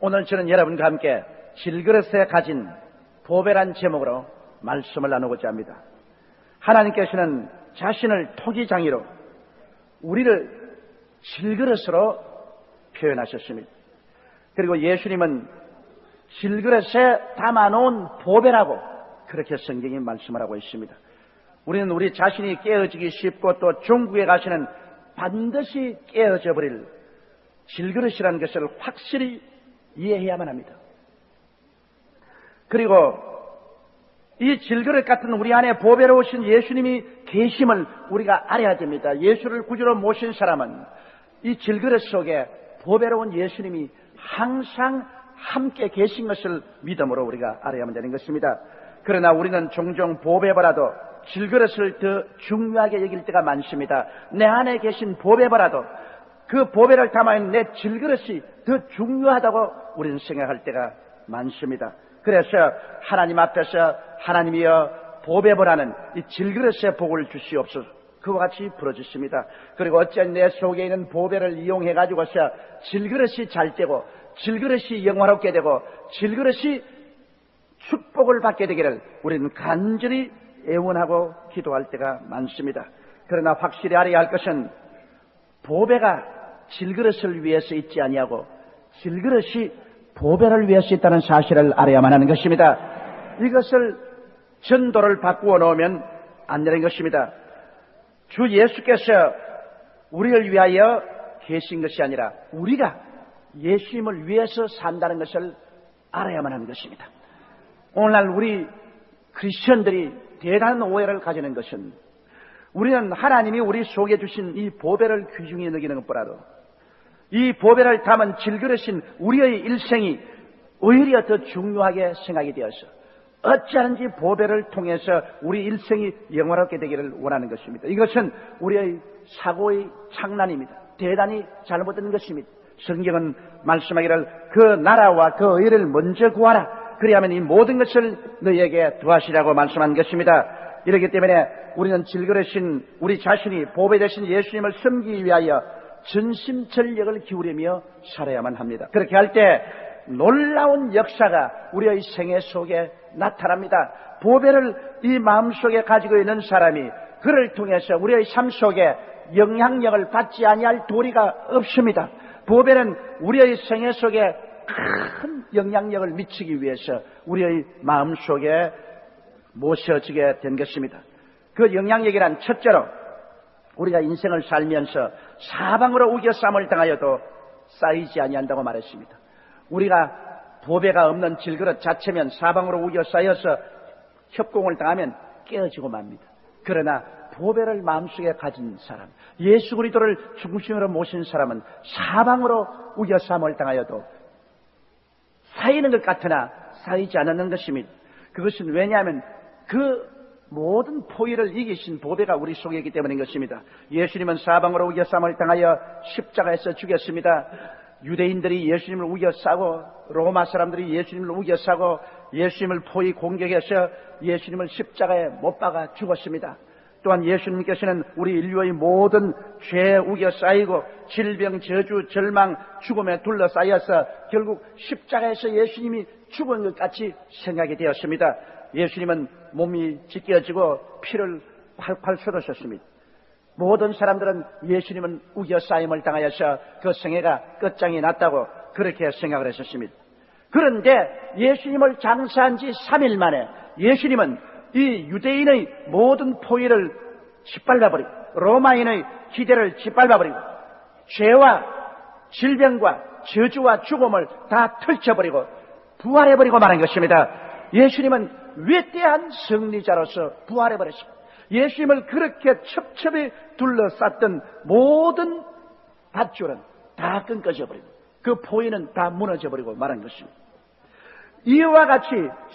오늘 저는 여러분과 함께 질그릇에 가진 보배란 제목으로 말씀을 나누고자 합니다. 하나님께서는 자신을 토기장이로 우리를 질그릇으로 표현하셨습니다. 그리고 예수님은 질그릇에 담아놓은 보배라고 그렇게 성경이 말씀을 하고 있습니다. 우리는 우리 자신이 깨어지기 쉽고 또 중국에 가시는 반드시 깨어져 버릴 질그릇이라는 것을 확실히 이해해야만 합니다. 그리고 이 질그릇 같은 우리 안에 보배로우신 예수님이 계심을 우리가 알아야 됩니다. 예수를 구주로 모신 사람은 이 질그릇 속에 보배로운 예수님이 항상 함께 계신 것을 믿음으로 우리가 알아야만 되는 것입니다. 그러나 우리는 종종 보배보다도 질그릇을 더 중요하게 여길 때가 많습니다. 내 안에 계신 보배보다도 그 보배를 담아있는 내 질그릇이 더 중요하다고 우리는 생각할 때가 많습니다. 그래서 하나님 앞에서 하나님이여 보배보다는 이 질그릇의 복을 주시옵소서 그와 같이 부르짖습니다. 그리고 어찌한 내 속에 있는 보배를 이용해 가지고서 질그릇이 잘 되고 질그릇이 영화롭게 되고 질그릇이 축복을 받게 되기를 우리는 간절히 애원하고 기도할 때가 많습니다. 그러나 확실히 알아야 할 것은 보배가 질그릇을 위해서 있지 아니하고 질그릇이 보배를 위해서 있다는 사실을 알아야만 하는 것입니다. 이것을 전도를 바꾸어 놓으면 안 되는 것입니다. 주 예수께서 우리를 위하여 계신 것이 아니라 우리가 예수님을 위해서 산다는 것을 알아야만 하는 것입니다. 오늘날 우리 크리스천들이 대단한 오해를 가지는 것은 우리는 하나님이 우리 속에 주신 이 보배를 귀중히 여기는 것보다도 이 보배를 담은 질그릇인 우리의 일생이 오히려 더 중요하게 생각이 되어서 어찌하든지 보배를 통해서 우리 일생이 영원하게 되기를 원하는 것입니다. 이것은 우리의 사고의 창난입니다. 대단히 잘못된 것입니다. 성경은 말씀하기를 그 나라와 그 의를 먼저 구하라. 그리하면 이 모든 것을 너희에게 더하시라고 말씀한 것입니다. 이렇기 때문에 우리는 질그릇인 우리 자신이 보배 되신 예수님을 섬기기 위하여 전심전력을 기울이며 살아야만 합니다. 그렇게 할 때 놀라운 역사가 우리의 생애 속에 나타납니다. 보배를 이 마음속에 가지고 있는 사람이 그를 통해서 우리의 삶 속에 영향력을 받지 아니할 도리가 없습니다. 보배는 우리의 생애 속에 큰 영향력을 미치기 위해서 우리의 마음속에 모셔지게 된 것입니다. 그 영향력이란 첫째로 우리가 인생을 살면서 사방으로 우겨쌈을 당하여도 쌓이지 아니한다고 말했습니다. 우리가 보배가 없는 질그릇 자체면 사방으로 우겨 쌓여서 협공을 당하면 깨어지고 맙니다. 그러나 보배를 마음속에 가진 사람, 예수 그리스도를 중심으로 모신 사람은 사방으로 우겨쌈을 당하여도 쌓이는 것 같으나 쌓이지 않는 것입니다. 그것은 왜냐하면 그 모든 포위를 이기신 보배가 우리 속에 있기 때문인 것입니다. 예수님은 사방으로 우겨쌈을 당하여 십자가에서 죽였습니다. 유대인들이 예수님을 우겨싸고 로마 사람들이 예수님을 우겨싸고 예수님을 포위 공격해서 예수님을 십자가에 못 박아 죽었습니다. 또한 예수님께서는 우리 인류의 모든 죄에 우겨싸이고 질병, 저주, 절망, 죽음에 둘러싸여서 결국 십자가에서 예수님이 죽은 것 같이 생각이 되었습니다. 예수님은 몸이 찢겨지고 피를 팔팔 쏟으셨습니다. 모든 사람들은 예수님은 우겨싸임을 당하여서 그 생애가 끝장이 났다고 그렇게 생각을 했었습니다. 그런데 예수님을 장사한 지 3일 만에 예수님은 이 유대인의 모든 포위를 짓밟아버리고 로마인의 기대를 짓밟아버리고 죄와 질병과 저주와 죽음을 다 펼쳐버리고 부활해버리고 말한 것입니다. 예수님은 위대한 승리자로서 부활해버렸습니다. 예수님을 그렇게 첩첩이 둘러쌌던 모든 밧줄은 다 끊겨져버리고 그 포위는 다 무너져버리고 말한 것입니다. 이와 같이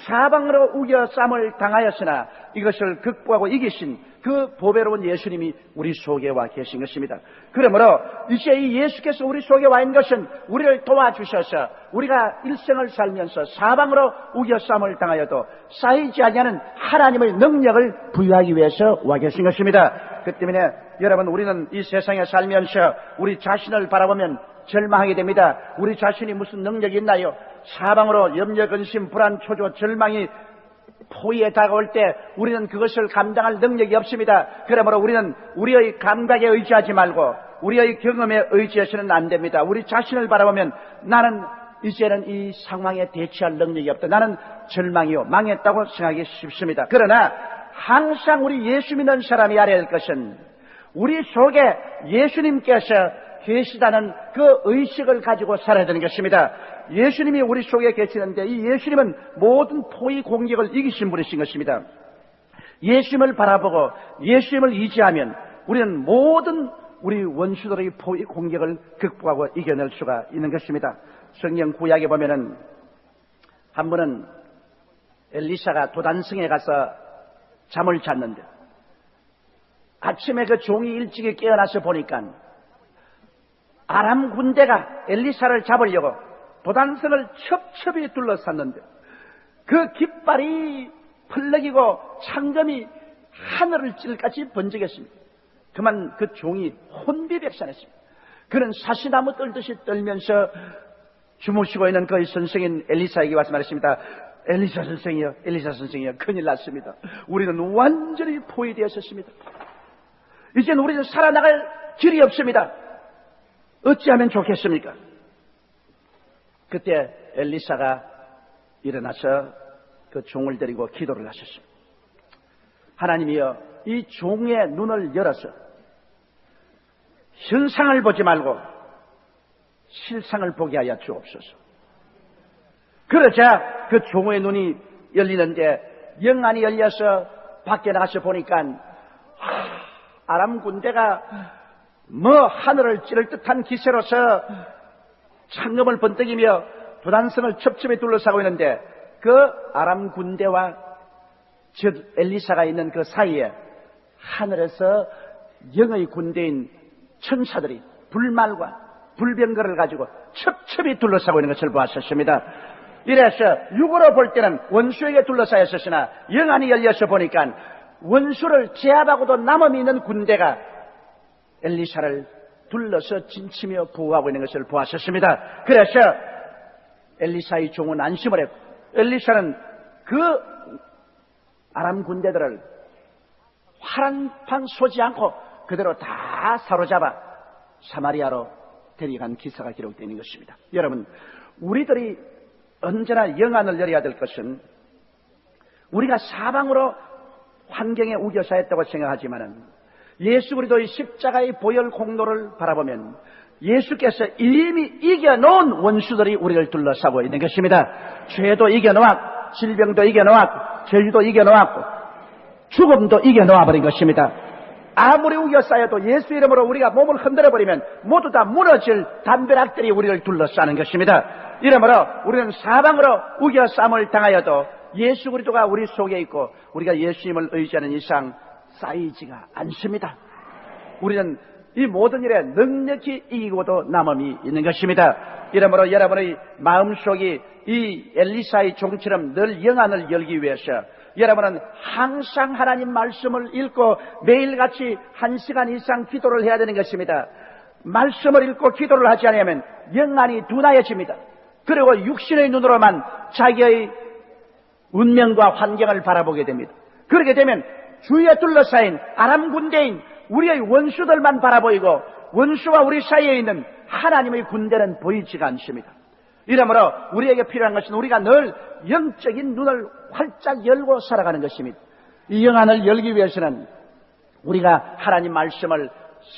사방으로 우겨쌈을 당하였으나 이것을 극복하고 이기신 그 보배로운 예수님이 우리 속에 와 계신 것입니다. 그러므로 이제 이 예수께서 우리 속에 와 있는 것은 우리를 도와주셔서 우리가 일생을 살면서 사방으로 우겨쌈을 당하여도 쌓이지 아니하는 하나님의 능력을 부여하기 위해서 와 계신 것입니다. 그 때문에 여러분 우리는 이 세상에 살면서 우리 자신을 바라보면 절망하게 됩니다. 우리 자신이 무슨 능력이 있나요? 사방으로 염려, 근심, 불안, 초조, 절망이 포위에 다가올 때 우리는 그것을 감당할 능력이 없습니다. 그러므로 우리는 우리의 감각에 의지하지 말고 우리의 경험에 의지해서는 안 됩니다. 우리 자신을 바라보면 나는 이제는 이 상황에 대처할 능력이 없다. 나는 절망이요, 망했다고 생각하기 쉽습니다. 그러나 항상 우리 예수 믿는 사람이 알아야 할 것은 우리 속에 예수님께서 계시다는 그 의식을 가지고 살아야 되는 것입니다. 예수님이 우리 속에 계시는데 이 예수님은 모든 포위 공격을 이기신 분이신 것입니다. 예수님을 바라보고 예수님을 의지하면 우리는 모든 우리 원수들의 포위 공격을 극복하고 이겨낼 수가 있는 것입니다. 성경 구약에 보면은 한 번은 엘리사가 도단성에 가서 잠을 잤는데 아침에 그 종이 일찍이 깨어나서 보니까 아람 군대가 엘리사를 잡으려고 도단성을 첩첩이 둘러쌌는데 그 깃발이 펄럭이고 창검이 하늘을 찔까지 번쩍였습니다. 그만 그 종이 혼비백산했습니다. 그는 사시나무 떨듯이 떨면서 주무시고 있는 그의 선생인 엘리사에게 와서 말했습니다. 엘리사 선생이요, 엘리사 선생이요, 큰일 났습니다. 우리는 완전히 포위되었습니다. 이제는 우리는 살아나갈 길이 없습니다. 어찌하면 좋겠습니까? 그때 엘리사가 일어나서 그 종을 데리고 기도를 하셨습니다. 하나님이여, 이 종의 눈을 열어서 현상을 보지 말고 실상을 보게 하여 주옵소서. 그러자 그 종의 눈이 열리는데 영안이 열려서 밖에 나가서 보니까 아람 군대가 하늘을 찌를 듯한 기세로서 창검을 번뜩이며 도단성을 첩첩이 둘러싸고 있는데 그 아람 군대와 즉 엘리사가 있는 그 사이에 하늘에서 영의 군대인 천사들이 불말과 불병거를 가지고 첩첩이 둘러싸고 있는 것을 보았었습니다. 이래서 육으로 볼 때는 원수에게 둘러싸여 있었으나 영안이 열려서 보니까 원수를 제압하고도 남음이 있는 군대가 엘리사를 둘러서 진치며 보호하고 있는 것을 보았었습니다. 그래서 엘리사의 종은 안심을 했고 엘리사는 그 아람 군대들을 화란판 쏘지 않고 그대로 다 사로잡아 사마리아로 데려간 기사가 기록되어 있는 것입니다. 여러분, 우리들이 언제나 영안을 열어야 될 것은 우리가 사방으로 환경에 우겨싸였다고 생각하지만은 예수 그리스도의 십자가의 보혈 공로를 바라보면 예수께서 이미 이겨놓은 원수들이 우리를 둘러싸고 있는 것입니다. 죄도 이겨놓았고 질병도 이겨놓았고 죄도 이겨놓았고 죽음도 이겨놓아버린 것입니다. 아무리 우겨싸여도 예수 이름으로 우리가 몸을 흔들어버리면 모두 다 무너질 담벼락들이 우리를 둘러싸는 것입니다. 이러므로 우리는 사방으로 우겨싸움을 당하여도 예수 그리스도가 우리 속에 있고 우리가 예수님을 의지하는 이상 쌓이지가 않습니다. 우리는 이 모든 일에 넉넉히 이기고도 남음이 있는 것입니다. 이러므로 여러분의 마음속이 이 엘리사의 종처럼 늘 영안을 열기 위해서 여러분은 항상 하나님 말씀을 읽고 매일같이 1시간 이상 기도를 해야 되는 것입니다. 말씀을 읽고 기도를 하지 않으면 영안이 둔하여집니다. 그리고 육신의 눈으로만 자기의 운명과 환경을 바라보게 됩니다. 그렇게 되면 주위에 둘러싸인 아람 군대인 우리의 원수들만 바라보이고 원수와 우리 사이에 있는 하나님의 군대는 보이지가 않습니다. 이러므로 우리에게 필요한 것은 우리가 늘 영적인 눈을 활짝 열고 살아가는 것입니다. 이 영안을 열기 위해서는 우리가 하나님 말씀을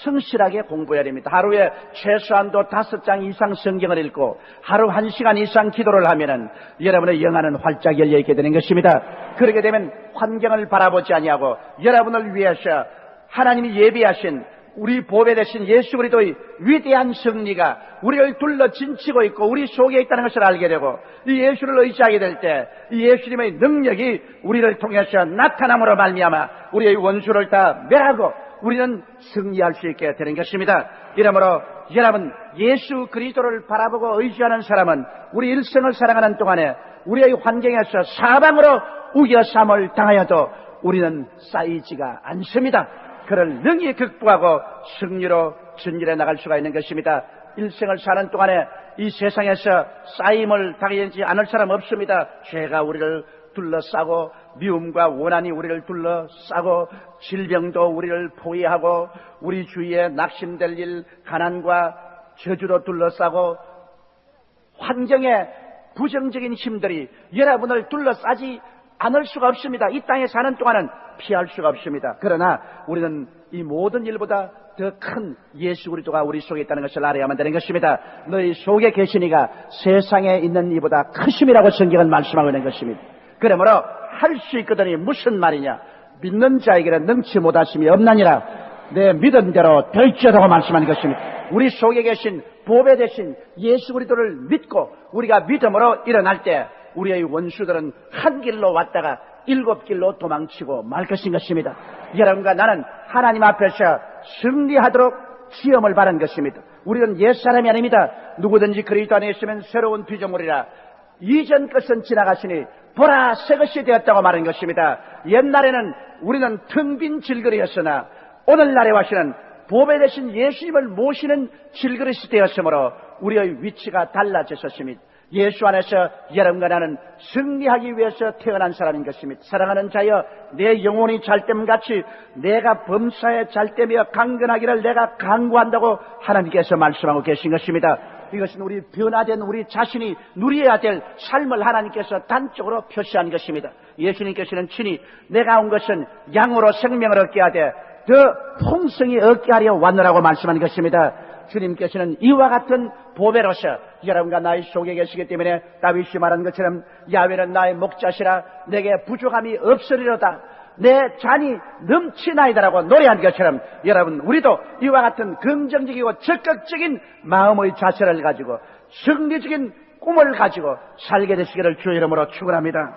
성실하게 공부해야 됩니다. 하루에 최소한도 5장 이상 성경을 읽고 하루 1시간 이상 기도를 하면은 여러분의 영안은 활짝 열려 있게 되는 것입니다. 그렇게 되면 환경을 바라보지 아니하고 여러분을 위해서 하나님이 예비하신 우리 보배 되신 예수 그리스도의 위대한 승리가 우리를 둘러 진치고 있고 우리 속에 있다는 것을 알게 되고 이 예수를 의지하게 될 때 이 예수님의 능력이 우리를 통해서 나타남으로 말미암아 우리의 원수를 다 멸하고 우리는 승리할 수 있게 되는 것입니다. 이러므로 여러분, 예수 그리스도를 바라보고 의지하는 사람은 우리 일생을 살아가는 동안에 우리의 환경에서 사방으로 우겨쌈을 당하여도 우리는 쌓이지가 않습니다. 그를 능히 극복하고 승리로 전진해 나갈 수가 있는 것입니다. 일생을 사는 동안에 이 세상에서 쌓임을 당하지 않을 사람 없습니다. 죄가 우리를 둘러싸고 미움과 원한이 우리를 둘러싸고 질병도 우리를 포위하고 우리 주위에 낙심될 일, 가난과 저주로 둘러싸고 환경의 부정적인 힘들이 여러분을 둘러싸지 않을 수가 없습니다. 이 땅에 사는 동안은 피할 수가 없습니다. 그러나 우리는 이 모든 일보다 더 큰 예수 그리스도가 우리 속에 있다는 것을 알아야만 되는 것입니다. 너희 속에 계신 이가 세상에 있는 이보다 크심이라고 성경은 말씀하고 있는 것입니다. 그러므로 할 수 있거든이 무슨 말이냐? 믿는 자에게는 능치 못하심이 없나니라. 내 믿은 대로 될지어다고 말씀하는 것입니다. 우리 속에 계신 보배 되신 예수 그리스도를 믿고 우리가 믿음으로 일어날 때 우리의 원수들은 한 길로 왔다가 7길로 도망치고 말 것인 것입니다. 여러분과 나는 하나님 앞에서 승리하도록 시험을 받은 것입니다. 우리는 옛사람이 아닙니다. 누구든지 그리스도 안에 있으면 새로운 피조물이라. 이전 것은 지나가시니 보라 새 것이 되었다고 말한 것입니다. 옛날에는 우리는 텅 빈 질그릇이었으나 오늘날에 와시는 보배 되신 예수님을 모시는 질그릇이 되었으므로 우리의 위치가 달라졌습니다. 예수 안에서 여러분과 나는 승리하기 위해서 태어난 사람인 것입니다. 사랑하는 자여, 내 영혼이 잘됨같이 내가 범사에 잘되며 강건하기를 내가 강구한다고 하나님께서 말씀하고 계신 것입니다. 이것은 우리 변화된 우리 자신이 누려야 될 삶을 하나님께서 단적으로 표시한 것입니다. 예수님께서는 친히 내가 온 것은 양으로 생명을 얻게 하되 더 풍성히 얻게 하려 왔노라고 말씀하는 것입니다. 주님께서는 이와 같은 보배로서 여러분과 나의 속에 계시기 때문에 다윗이 말한 것처럼 야훼는 나의 목자시라 내게 부족함이 없으리로다. 내 잔이 넘치나이다라고 노래한 것처럼 여러분 우리도 이와 같은 긍정적이고 적극적인 마음의 자세를 가지고 승리적인 꿈을 가지고 살게 되시기를 주의 이름으로 축원합니다.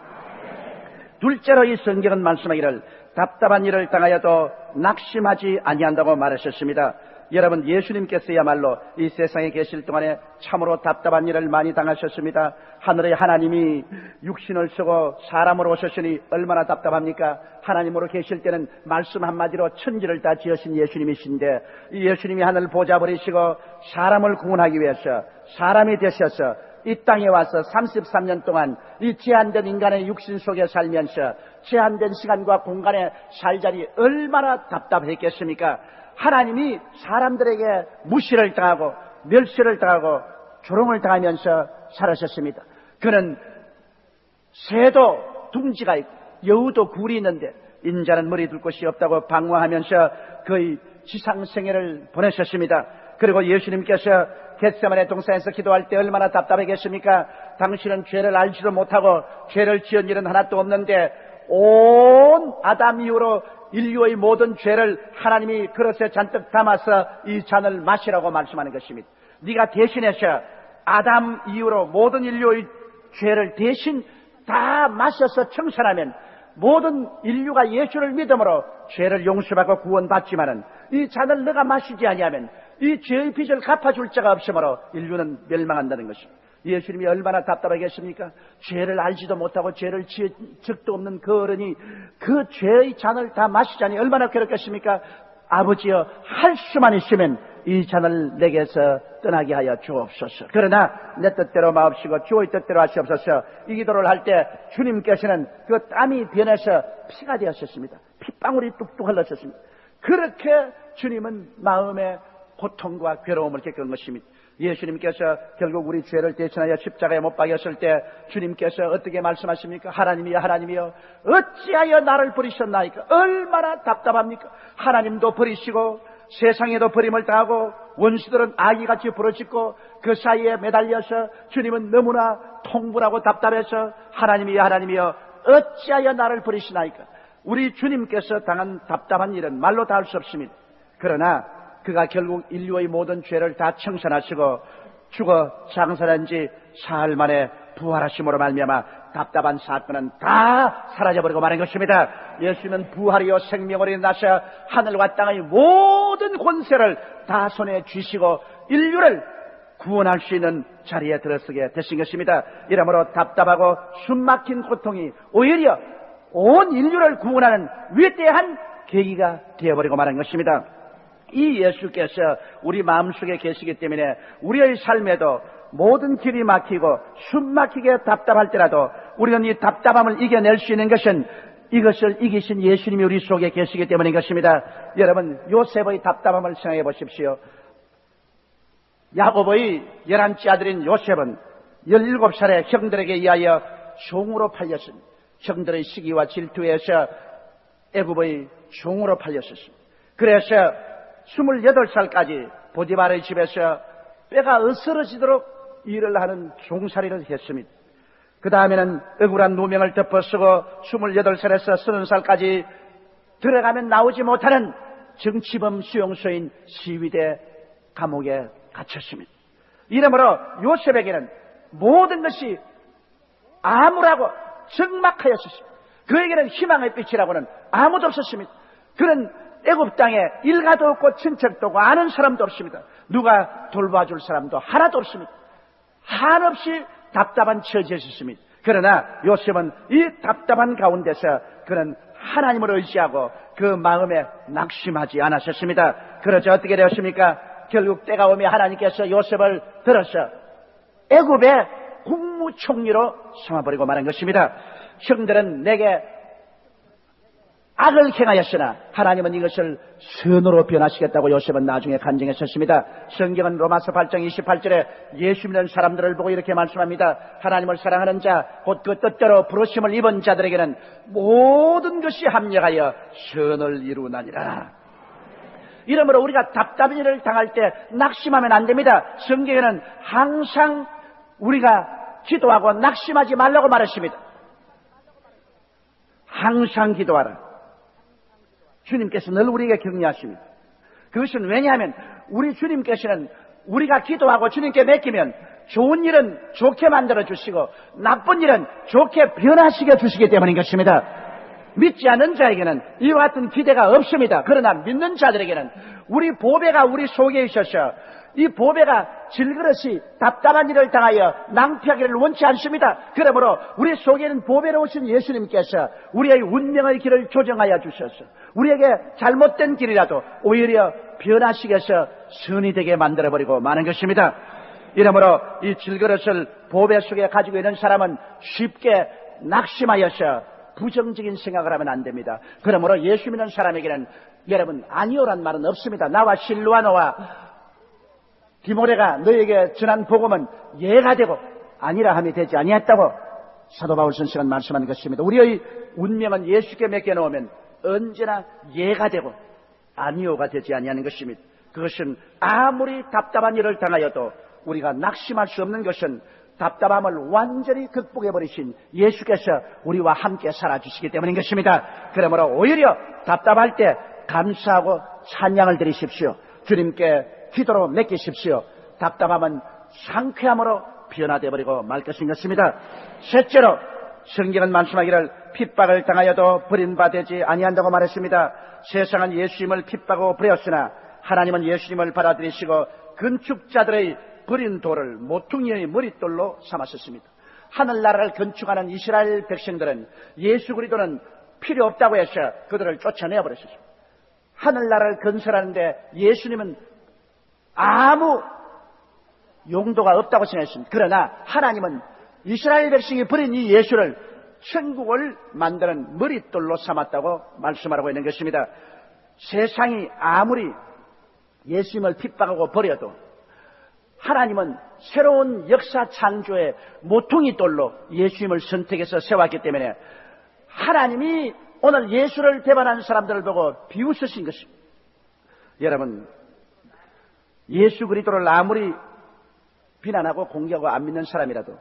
둘째로 이 성경은 말씀하기를 답답한 일을 당하여도 낙심하지 아니한다고 말하셨습니다. 여러분 예수님께서야말로 이 세상에 계실 동안에 참으로 답답한 일을 많이 당하셨습니다. 하늘의 하나님이 육신을 쓰고 사람으로 오셨으니 얼마나 답답합니까? 하나님으로 계실 때는 말씀 한마디로 천지를 다 지으신 예수님이신데 이 예수님이 하늘 보좌 버리시고 사람을 구원하기 위해서 사람이 되셔서 이 땅에 와서 33년 동안 이 제한된 인간의 육신 속에 살면서 제한된 시간과 공간에 살자니 얼마나 답답했겠습니까? 하나님이 사람들에게 무시를 당하고 멸시를 당하고 조롱을 당하면서 살아셨습니다. 그는 새도 둥지가 있고 여우도 굴이 있는데 인자는 머리 둘 곳이 없다고 방황하면서 그의 지상생애를 보내셨습니다. 그리고 예수님께서 겟세마네 동산에서 기도할 때 얼마나 답답하겠습니까? 당신은 죄를 알지도 못하고 죄를 지은 일은 하나도 없는데 온 아담 이후로 인류의 모든 죄를 하나님이 그릇에 잔뜩 담아서 이 잔을 마시라고 말씀하는 것입니다. 네가 대신해서 아담 이후로 모든 인류의 죄를 대신 다 마셔서 청산하면 모든 인류가 예수를 믿음으로 죄를 용서받고 구원받지만은 이 잔을 너가 마시지 아니하면 이 죄의 빚을 갚아줄 자가 없으므로 인류는 멸망한다는 것입니다. 예수님이 얼마나 답답하겠습니까? 죄를 알지도 못하고 죄를 지은 적도 없는 그 어른이 그 죄의 잔을 다 마시자니 얼마나 괴롭겠습니까? 아버지여, 할 수만 있으면 이 잔을 내게서 떠나게 하여 주옵소서. 그러나 내 뜻대로 마옵시고 주의 뜻대로 하시옵소서. 이 기도를 할 때 주님께서는 그 땀이 변해서 피가 되었습니다. 핏방울이 뚝뚝 흘렀습니다. 그렇게 주님은 마음의 고통과 괴로움을 겪은 것입니다. 예수님께서 결국 우리 죄를 대신하여 십자가에 못 박였을 때 주님께서 어떻게 말씀하십니까? 하나님이여 하나님이여 어찌하여 나를 버리셨나이까? 얼마나 답답합니까? 하나님도 버리시고 세상에도 버림을 당하고 원수들은 아기같이 부러짓고 그 사이에 매달려서 주님은 너무나 통분하고 답답해서 하나님이여 하나님이여 어찌하여 나를 버리시나이까? 우리 주님께서 당한 답답한 일은 말로 다 할 수 없습니다. 그러나 그가 결국 인류의 모든 죄를 다 청산하시고 죽어 장사한 지 사흘 만에 부활하심으로 말미암아 답답한 사건은 다 사라져버리고 마는 것입니다. 예수님은 부활이요 생명으로 일어나셔 하늘과 땅의 모든 권세를 다 손에 쥐시고 인류를 구원할 수 있는 자리에 들어서게 되신 것입니다. 이러므로 답답하고 숨막힌 고통이 오히려 온 인류를 구원하는 위대한 계기가 되어버리고 마는 것입니다. 이 예수께서 우리 마음속에 계시기 때문에 우리의 삶에도 모든 길이 막히고 숨 막히게 답답할 때라도 우리는 이 답답함을 이겨낼 수 있는 것은 이것을 이기신 예수님이 우리 속에 계시기 때문인 것입니다. 여러분, 요셉의 답답함을 생각해 보십시오. 야곱의 11째 아들인 요셉은 17살에 형들에게 의하여 종으로 팔렸습니다. 형들의 시기와 질투에서 애굽의 종으로 팔렸습니다. 그래서 28살까지 보디발의 집에서 뼈가 으스러지도록 일을 하는 종살이를 했습니다. 그 다음에는 억울한 누명을 덮어쓰고 28살에서 30살까지 들어가면 나오지 못하는 정치범 수용소인 시위대 감옥에 갇혔습니다. 이러므로 요셉에게는 모든 것이 암울하고 적막하였습니다. 그에게는 희망의 빛이라고는 아무도 없었습니다. 그는 애굽 땅에 일가도 없고 친척도 없고 아는 사람도 없습니다. 누가 돌봐줄 사람도 하나도 없습니다. 한없이 답답한 처지였습니다. 그러나 요셉은 이 답답한 가운데서 그는 하나님을 의지하고 그 마음에 낙심하지 않았었습니다. 그러자 어떻게 되었습니까? 결국 때가 오며 하나님께서 요셉을 들어서 애굽의 국무총리로 삼아버리고 말한 것입니다. 형들은 내게 악을 행하였으나 하나님은 이것을 선으로 변화시켰다고 요셉은 나중에 간증했었습니다. 성경은 로마서 8장 28절에 예수 믿는 사람들을 보고 이렇게 말씀합니다. 하나님을 사랑하는 자, 곧 그 뜻대로 부르심을 입은 자들에게는 모든 것이 합력하여 선을 이루나니라. 이러므로 우리가 답답한 일을 당할 때 낙심하면 안 됩니다. 성경에는 항상 우리가 기도하고 낙심하지 말라고 말했습니다. 항상 기도하라. 주님께서 늘 우리에게 격려하십니다. 그것은 왜냐하면 우리 주님께서는 우리가 기도하고 주님께 맡기면 좋은 일은 좋게 만들어 주시고 나쁜 일은 좋게 변화시켜 주시기 때문인 것입니다. 믿지 않는 자에게는 이와 같은 기대가 없습니다. 그러나 믿는 자들에게는 우리 보배가 우리 속에 있어서 이 보배가 질그릇이 답답한 일을 당하여 낭피하기를 원치 않습니다. 그러므로 우리 속에는 보배로 오신 예수님께서 우리의 운명의 길을 조정하여 주셔서 우리에게 잘못된 길이라도 오히려 변화시켜서 선이 되게 만들어버리고 마는 것입니다. 이러므로 이 질그릇을 보배 속에 가지고 있는 사람은 쉽게 낙심하여서 부정적인 생각을 하면 안 됩니다. 그러므로 예수 믿는 사람에게는 여러분 아니오란 말은 없습니다. 나와 실루아노와 디모데가 너에게 전한 복음은 예가 되고 아니라 함이 되지 아니했다고 사도 바울 선생은 말씀하는 것입니다. 우리의 운명은 예수께 맡겨놓으면 언제나 예가 되고 아니오가 되지 아니하는 것입니다. 그것은 아무리 답답한 일을 당하여도 우리가 낙심할 수 없는 것은 답답함을 완전히 극복해버리신 예수께서 우리와 함께 살아주시기 때문인 것입니다. 그러므로 오히려 답답할 때 감사하고 찬양을 드리십시오. 주님께 기도로 맡기십시오. 답답함은 상쾌함으로 변화되어버리고 말 것인 것입니다. 셋째로 성경은 말씀하기를 핍박을 당하여도 버림받지 아니한다고 말했습니다. 세상은 예수님을 핍박하고 버렸으나 하나님은 예수님을 받아들이시고 건축자들의 버린 돌을 모퉁이의 머릿돌로 삼았었습니다. 하늘나라를 건축하는 이스라엘 백성들은 예수 그리스도는 필요 없다고 해서 그들을 쫓아내어버렸습니다. 하늘나라를 건설하는데 예수님은 아무 용도가 없다고 생각했습니다. 그러나 하나님은 이스라엘 백성이 버린 이 예수를 천국을 만드는 머릿돌로 삼았다고 말씀하고 있는 것입니다. 세상이 아무리 예수님을 핍박하고 버려도 하나님은 새로운 역사 창조의 모퉁이 돌로 예수님을 선택해서 세웠기 때문에 하나님이 오늘 예수를 배반한 사람들을 보고 비웃으신 것입니다. 여러분, 예수 그리스도를 아무리 비난하고 공격하고 안 믿는 사람이라도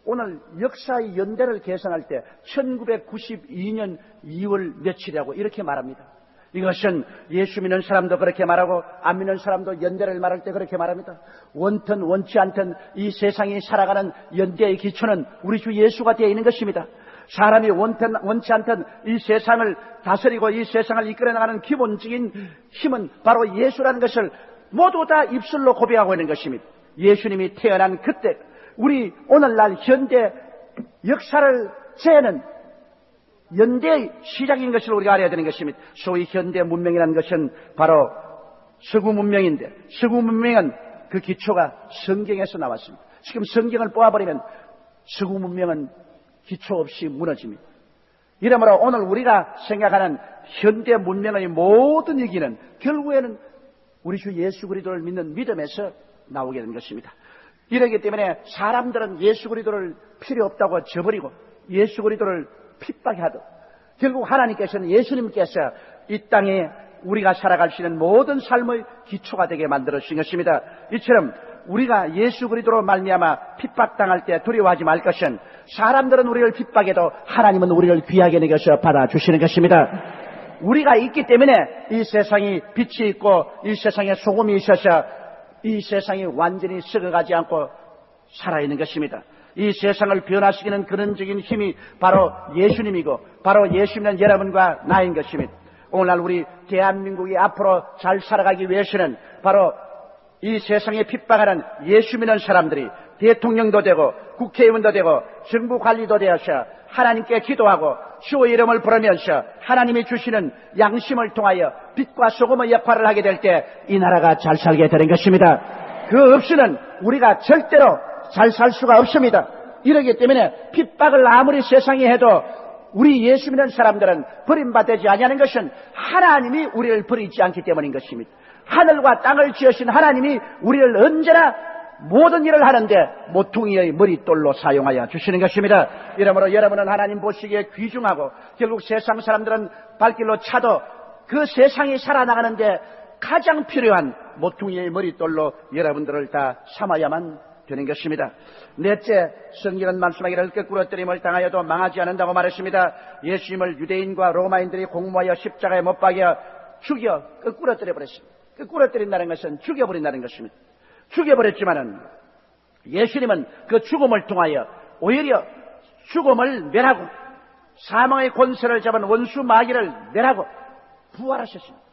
오늘 역사의 연대를 계산할 때 1992년 2월 며칠이라고 이렇게 말합니다. 이것은 예수 믿는 사람도 그렇게 말하고 안 믿는 사람도 연대를 말할 때 그렇게 말합니다. 원튼 원치 않든 이 세상이 살아가는 연대의 기초는 우리 주 예수가 되어 있는 것입니다. 사람이 원치 않든 이 세상을 다스리고 이 세상을 이끌어 나가는 기본적인 힘은 바로 예수라는 것을 모두 다 입술로 고백하고 있는 것입니다. 예수님이 태어난 그때 우리 오늘날 현대 역사를 재는 연대의 시작인 것을 우리가 알아야 되는 것입니다. 소위 현대 문명이라는 것은 바로 서구 문명인데 서구 문명은 그 기초가 성경에서 나왔습니다. 지금 성경을 뽑아버리면 서구 문명은 기초 없이 무너집니다. 이러므로 오늘 우리가 생각하는 현대 문명의 모든 얘기는 결국에는 우리 주 예수 그리스도를 믿는 믿음에서 나오게 된 것입니다. 이러기 때문에 사람들은 예수 그리스도를 필요 없다고 저버리고 예수 그리스도를 핍박하듯 결국 하나님께서는 예수님께서 이 땅에 우리가 살아갈 수 있는 모든 삶의 기초가 되게 만들어 주신 것입니다. 이처럼 우리가 예수 그리스도로 말미암아 핍박당할 때 두려워하지 말 것은 사람들은 우리를 핍박해도 하나님은 우리를 귀하게 여겨서 받아주시는 것입니다. 우리가 있기 때문에 이 세상이 빛이 있고 이 세상에 소금이 있어서 이 세상이 완전히 썩어가지 않고 살아있는 것입니다. 이 세상을 변화시키는 근원적인 힘이 바로 예수님이고 바로 예수님은 여러분과 나인 것입니다. 오늘날 우리 대한민국이 앞으로 잘 살아가기 위해서는 바로 이 세상에 핍박하는 예수 믿는 사람들이 대통령도 되고 국회의원도 되고 정부 관리도 되어서 하나님께 기도하고 주의 이름을 부르면서 하나님이 주시는 양심을 통하여 빛과 소금의 역할을 하게 될 때 이 나라가 잘 살게 되는 것입니다. 그 없이는 우리가 절대로 잘 살 수가 없습니다. 이러기 때문에 핍박을 아무리 세상이 해도 우리 예수 믿는 사람들은 버림받지 아니하는 것은 하나님이 우리를 버리지 않기 때문인 것입니다. 하늘과 땅을 지으신 하나님이 우리를 언제나 모든 일을 하는데 모퉁이의 머릿돌로 사용하여 주시는 것입니다. 이러므로 여러분은 하나님 보시기에 귀중하고 결국 세상 사람들은 발길로 차도 그 세상이 살아나가는데 가장 필요한 모퉁이의 머릿돌로 여러분들을 다 삼아야만 되는 것입니다. 넷째, 성경은 말씀하기를 거꾸로뜨림을 당하여도 망하지 않는다고 말했습니다. 예수님을 유대인과 로마인들이 공모하여 십자가에 못 박여 죽여 거꾸로뜨려 버렸습니다. 거꾸로뜨린다는 것은 죽여버린다는 것입니다. 죽여버렸지만은 예수님은 그 죽음을 통하여 오히려 죽음을 멸하고 사망의 권세를 잡은 원수 마귀를 멸하고 부활하셨습니다.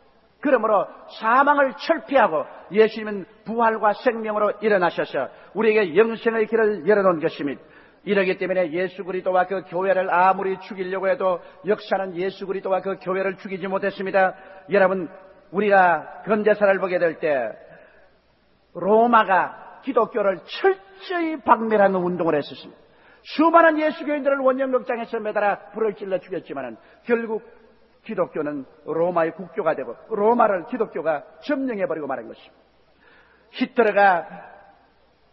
그러므로 사망을 철폐하고 예수님은 부활과 생명으로 일어나셔서 우리에게 영생의 길을 열어놓은 것입니다. 이러기 때문에 예수 그리스도와 그 교회를 아무리 죽이려고 해도 역사는 예수 그리스도와 그 교회를 죽이지 못했습니다. 여러분, 우리가 근대사를 보게 될 때 로마가 기독교를 철저히 박멸하는 운동을 했었습니다. 수많은 예수교인들을 원형극장에서 매달아 불을 찔러 죽였지만은 결국 기독교는 로마의 국교가 되고 로마를 기독교가 점령해버리고 말한 것입니다. 히틀러가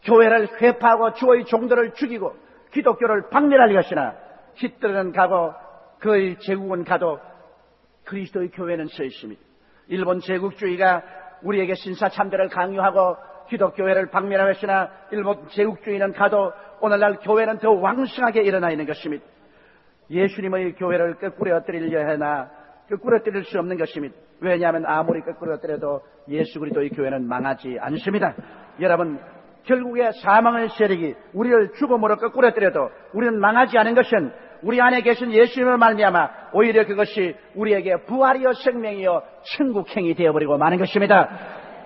교회를 회파하고 주의 종들을 죽이고 기독교를 박멸할 것이나 히틀러는 가고 그의 제국은 가도 그리스도의 교회는 서 있습니다. 일본 제국주의가 우리에게 신사참배를 강요하고 기독교회를 박멸하였으나 일본 제국주의는 가도 오늘날 교회는 더 왕성하게 일어나 있는 것입니다. 예수님의 교회를 거꾸로 엎드리려 하나 거꾸로 엎드릴 수 없는 것입니다. 왜냐하면 아무리 거꾸로 엎드려도 예수 그리스도의 교회는 망하지 않습니다. 여러분, 결국에 사망의 세력이 우리를 죽음으로 거꾸로 엎드려도 우리는 망하지 않은 것은 우리 안에 계신 예수님을 말미암아 오히려 그것이 우리에게 부활이요 생명이요 천국행이 되어버리고 마는 것입니다.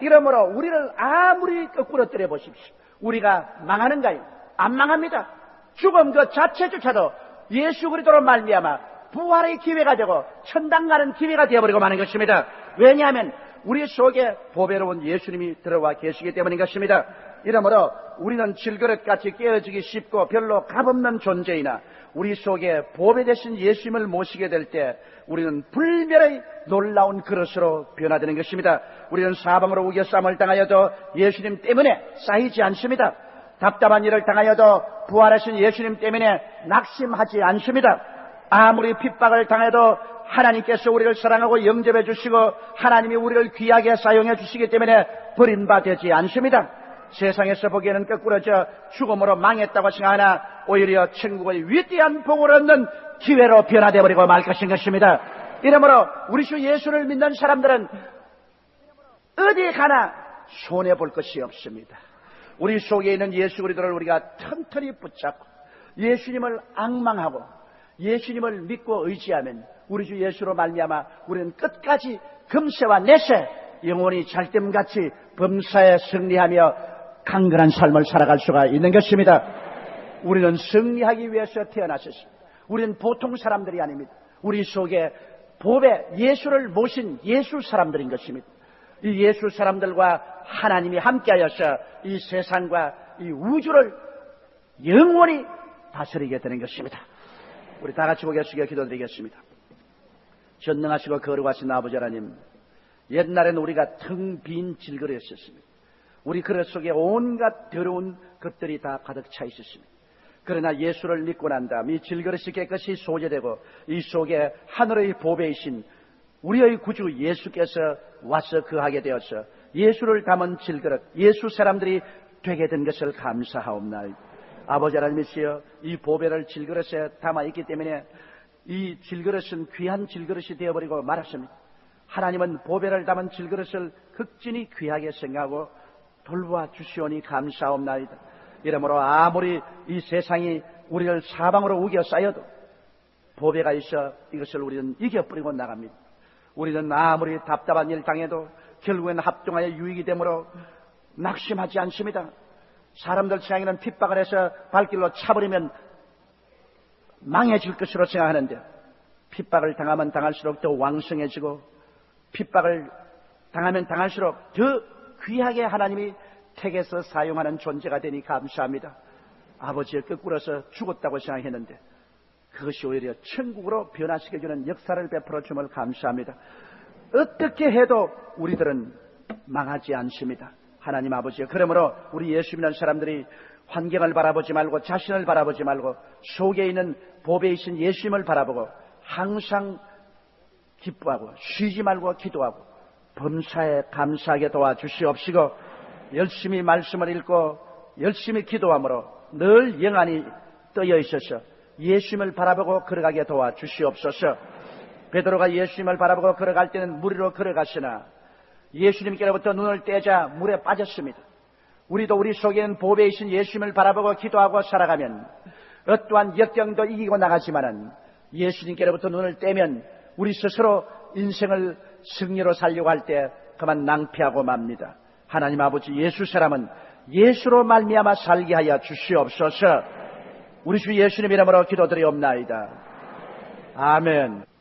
이러므로 우리를 아무리 거꾸로 엎드려 보십시오. 우리가 망하는가요? 안 망합니다. 죽음 그 자체조차도 예수 그리스도로 말미암아 부활의 기회가 되고 천당 가는 기회가 되어버리고 마는 것입니다. 왜냐하면 우리 속에 보배로운 예수님이 들어와 계시기 때문인 것입니다. 이러므로 우리는 질그릇같이 깨어지기 쉽고 별로 값없는 존재이나 우리 속에 보배 되신 예수님을 모시게 될 때 우리는 불멸의 놀라운 그릇으로 변화되는 것입니다. 우리는 사방으로 우겨쌈을 당하여도 예수님 때문에 쌓이지 않습니다. 답답한 일을 당하여도 부활하신 예수님 때문에 낙심하지 않습니다. 아무리 핍박을 당해도 하나님께서 우리를 사랑하고 영접해 주시고 하나님이 우리를 귀하게 사용해 주시기 때문에 버림받지 않습니다. 세상에서 보기에는 거꾸로져 죽음으로 망했다고 생각하나 오히려 천국의 위대한 복을 얻는 기회로 변화되어 버리고 말 것인 것입니다. 이러므로 우리 주 예수를 믿는 사람들은 어디 가나 손해볼 것이 없습니다. 우리 속에 있는 예수 그리스도를 우리가 튼튼히 붙잡고 예수님을 앙망하고 예수님을 믿고 의지하면 우리 주 예수로 말미암아 우리는 끝까지 금세와 내세 영원히 잘됨같이 범사에 승리하며 강건한 삶을 살아갈 수가 있는 것입니다. 우리는 승리하기 위해서 태어났습니다. 우리는 보통 사람들이 아닙니다. 우리 속에 보배 예수를 모신 예수 사람들인 것입니다. 이 예수 사람들과 하나님이 함께하여서 이 세상과 이 우주를 영원히 다스리게 되는 것입니다. 우리 다 같이 고개 숙여 기도드리겠습니다. 전능하시고 거룩하신 아버지 하나님, 옛날에는 우리가 텅 빈 질그릇이었습니다. 우리 그릇 속에 온갖 더러운 것들이 다 가득 차 있었습니다. 그러나 예수를 믿고 난 다음 이 질그릇이 깨끗이 소재되고 이 속에 하늘의 보배이신 우리의 구주 예수께서 와서 거하게 되어서 예수를 담은 질그릇, 예수 사람들이 되게 된 것을 감사하옵나이다. 아버지 하나님이시여, 이 보배를 질그릇에 담아있기 때문에 이 질그릇은 귀한 질그릇이 되어버리고 말았습니다. 하나님은 보배를 담은 질그릇을 극진히 귀하게 생각하고 돌보아 주시오니 감사옵나이다. 이러므로 아무리 이 세상이 우리를 사방으로 우겨싸여도 보배가 있어 이것을 우리는 이겨버리고 나갑니다. 우리는 아무리 답답한 일 당해도 결국엔 합동하여 유익이 되므로 낙심하지 않습니다. 사람들 생각에는 핍박을 해서 발길로 차버리면 망해질 것으로 생각하는데, 핍박을 당하면 당할수록 더 왕성해지고 핍박을 당하면 당할수록 더 귀하게 하나님이 택해서 사용하는 존재가 되니 감사합니다. 아버지의 거꾸로서 죽었다고 생각했는데 그것이 오히려 천국으로 변화시켜주는 역사를 베풀어 줌을 감사합니다. 어떻게 해도 우리들은 망하지 않습니다. 하나님 아버지요, 그러므로 우리 예수 믿는 사람들이 환경을 바라보지 말고 자신을 바라보지 말고 속에 있는 보배이신 예수님을 바라보고 항상 기뻐하고 쉬지 말고 기도하고 범사에 감사하게 도와주시옵시고, 열심히 말씀을 읽고 열심히 기도함으로 늘 영안이 떠여 있어서 예수님을 바라보고 걸어가게 도와주시옵소서. 베드로가 예수님을 바라보고 걸어갈 때는 물 위로 걸어갔으나 예수님께로부터 눈을 떼자 물에 빠졌습니다. 우리도 우리 속에는 보배이신 예수님을 바라보고 기도하고 살아가면 어떠한 역경도 이기고 나가지만은 예수님께로부터 눈을 떼면 우리 스스로 인생을 승리로 살려고 할 때 그만 낭피하고 맙니다. 하나님 아버지, 예수 사람은 예수로 말미암아 살게 하여 주시옵소서. 우리 주 예수님 이름으로 기도드리옵나이다. 아멘.